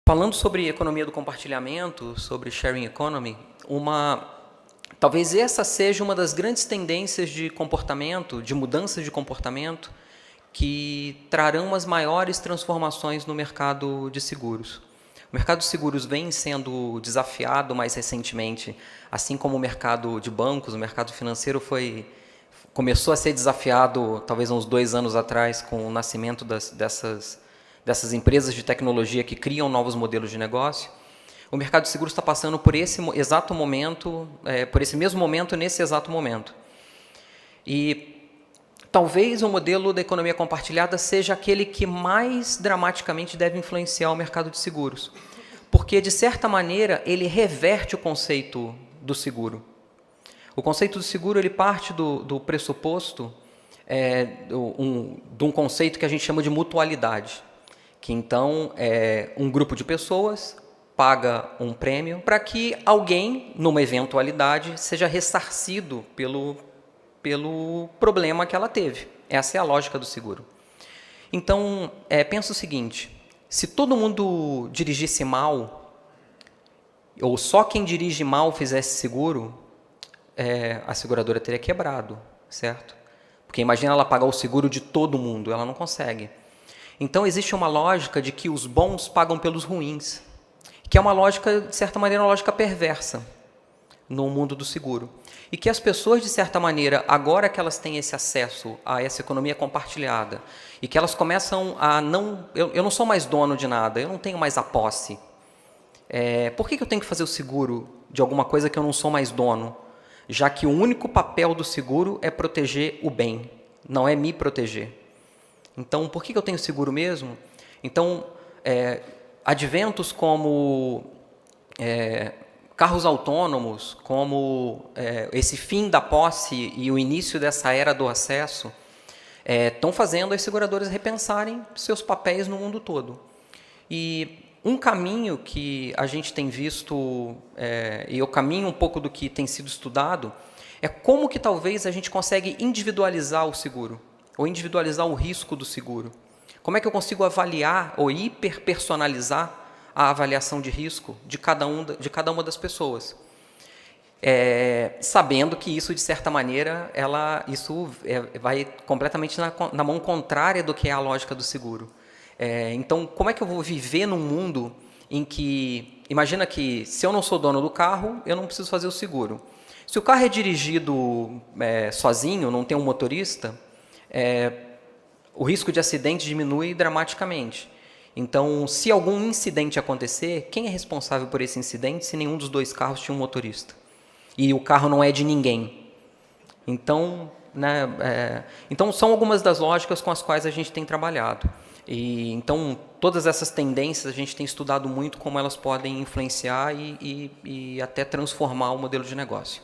Falando sobre economia do compartilhamento, sobre sharing economy, talvez essa seja uma das grandes tendências de comportamento, de mudanças de comportamento, que trarão as maiores transformações no mercado de seguros. O mercado de seguros vem sendo desafiado mais recentemente, assim como o mercado de bancos, o mercado financeiro começou a ser desafiado talvez uns 2 anos atrás com o nascimento dessas empresas de tecnologia que criam novos modelos de negócio. O mercado de seguros está passando por esse exato momento, por esse mesmo momento, nesse exato momento. E talvez o modelo da economia compartilhada seja aquele que mais dramaticamente deve influenciar o mercado de seguros, porque, de certa maneira, ele reverte o conceito do seguro. O conceito do seguro ele parte do pressuposto de um conceito que a gente chama de mutualidade, que então um grupo de pessoas paga um prêmio para que alguém, numa eventualidade, seja ressarcido pelo problema que ela teve. Essa é a lógica do seguro. Então, pensa o seguinte, se todo mundo dirigisse mal, ou só quem dirige mal fizesse seguro, a seguradora teria quebrado, certo? Porque imagina ela pagar o seguro de todo mundo, ela não consegue. Então, existe uma lógica de que os bons pagam pelos ruins, que é uma lógica, de certa maneira, uma lógica perversa no mundo do seguro. E que as pessoas, de certa maneira, agora que elas têm esse acesso a essa economia compartilhada, e que elas começam a não... Eu não sou mais dono de nada, eu não tenho mais a posse. Por que eu tenho que fazer o seguro de alguma coisa que eu não sou mais dono? Já que o único papel do seguro é proteger o bem, não é me proteger. Então, por que eu tenho seguro mesmo? Então, adventos como carros autônomos, como esse fim da posse e o início dessa era do acesso, estão fazendo as seguradoras repensarem seus papéis no mundo todo. E um caminho que a gente tem visto, e o caminho um pouco do que tem sido estudado, é como que talvez a gente consegue individualizar o seguro, ou individualizar o risco do seguro. Como é que eu consigo avaliar ou hiperpersonalizar a avaliação de risco de cada uma das pessoas? Sabendo que isso, de certa maneira, vai completamente na mão contrária do que é a lógica do seguro. Então, como é que eu vou viver num mundo em que... Imagina que, se eu não sou dono do carro, eu não preciso fazer o seguro. Se o carro é dirigido sozinho, não tem um motorista, o risco de acidente diminui dramaticamente. Então, se algum incidente acontecer, quem é responsável por esse incidente se nenhum dos dois carros tinha um motorista? E o carro não é de ninguém. Então, então são algumas das lógicas com as quais a gente tem trabalhado. Então, todas essas tendências a gente tem estudado muito como elas podem influenciar e até transformar o modelo de negócio.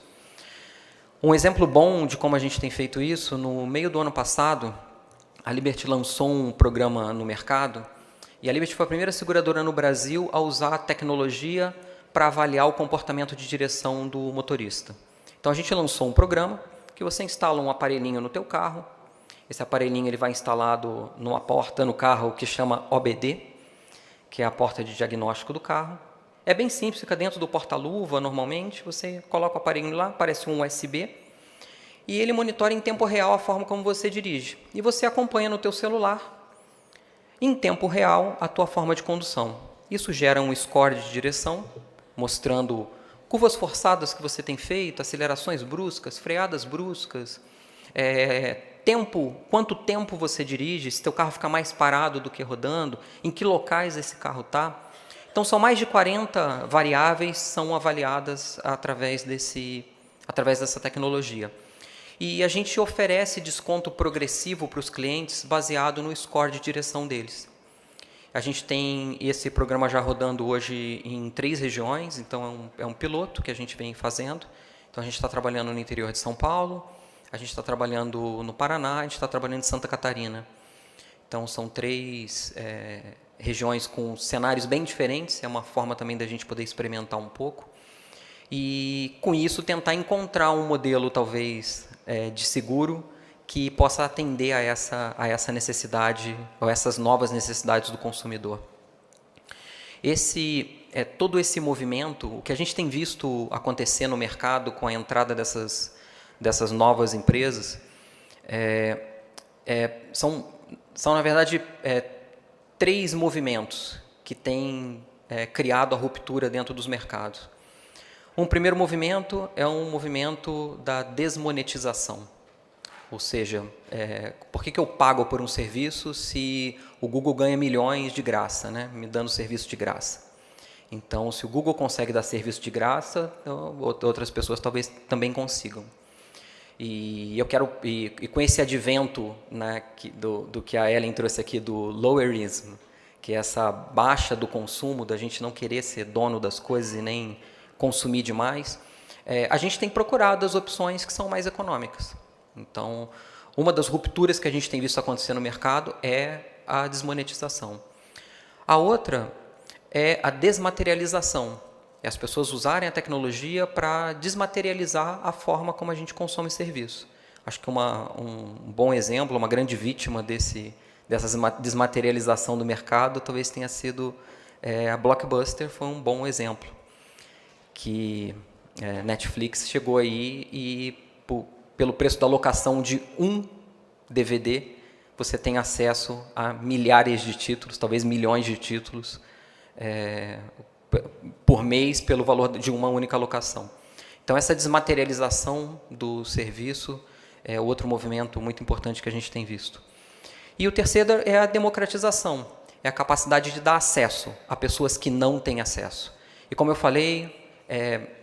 Um exemplo bom de como a gente tem feito isso, no meio do ano passado, a Liberty lançou um programa no mercado, e a Liberty foi a primeira seguradora no Brasil a usar a tecnologia para avaliar o comportamento de direção do motorista. Então, a gente lançou um programa que você instala um aparelhinho no teu carro, esse aparelhinho ele vai instalado numa porta no carro que chama OBD, que é a porta de diagnóstico do carro. É bem simples, fica dentro do porta-luva normalmente, você coloca o aparelho lá, parece um USB, e ele monitora em tempo real a forma como você dirige. E você acompanha no teu celular, em tempo real, a tua forma de condução. Isso gera um score de direção, mostrando curvas forçadas que você tem feito, acelerações bruscas, freadas bruscas, quanto tempo você dirige, se teu carro fica mais parado do que rodando, em que locais esse carro está. Então, são mais de 40 variáveis que são avaliadas através dessa tecnologia. E a gente oferece desconto progressivo para os clientes baseado no score de direção deles. A gente tem esse programa já rodando hoje em 3 regiões, então é um piloto que a gente vem fazendo. Então, a gente está trabalhando no interior de São Paulo, a gente está trabalhando no Paraná, a gente está trabalhando em Santa Catarina. Então, são 3 regiões com cenários bem diferentes, é uma forma também da gente poder experimentar um pouco. E, com isso, tentar encontrar um modelo, talvez, de seguro que possa atender a essa necessidade, ou essas novas necessidades do consumidor. Todo esse movimento, o que a gente tem visto acontecer no mercado com a entrada dessas novas empresas, são na verdade, 3 movimentos que têm criado a ruptura dentro dos mercados. Um primeiro movimento é um movimento da desmonetização. Ou seja, por que eu pago por um serviço se o Google ganha milhões de graça, né, me dando serviço de graça? Então, se o Google consegue dar serviço de graça, outras pessoas talvez também consigam. E eu quero, com esse advento, né, do que a Ellen trouxe aqui, do lowerism, que é essa baixa do consumo, da gente não querer ser dono das coisas e nem consumir demais, a gente tem procurado as opções que são mais econômicas. Então, uma das rupturas que a gente tem visto acontecer no mercado é a desmonetização. A outra é a desmaterialização. É as pessoas usarem a tecnologia para desmaterializar a forma como a gente consome serviço. Acho que um bom exemplo, uma grande vítima dessa desmaterialização do mercado talvez tenha sido a Blockbuster, foi um bom exemplo. Que Netflix chegou aí e, pelo preço da locação de um DVD, você tem acesso a milhares de títulos, talvez milhões de títulos, por mês, pelo valor de uma única locação. Então, essa desmaterialização do serviço é outro movimento muito importante que a gente tem visto. E o terceiro é a democratização, é a capacidade de dar acesso a pessoas que não têm acesso. E como eu falei,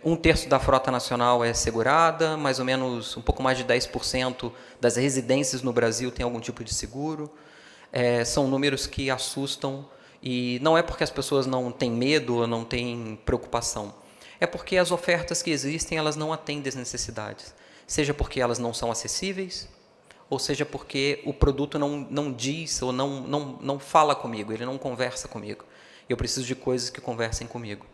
1/3 da frota nacional é segurada, mais ou menos um pouco mais de 10% das residências no Brasil tem algum tipo de seguro. São números que assustam, e não é porque as pessoas não têm medo ou não têm preocupação. É porque as ofertas que existem, elas não atendem às necessidades. Seja porque elas não são acessíveis, ou seja porque o produto não diz ou não fala comigo, ele não conversa comigo. Eu preciso de coisas que conversem comigo.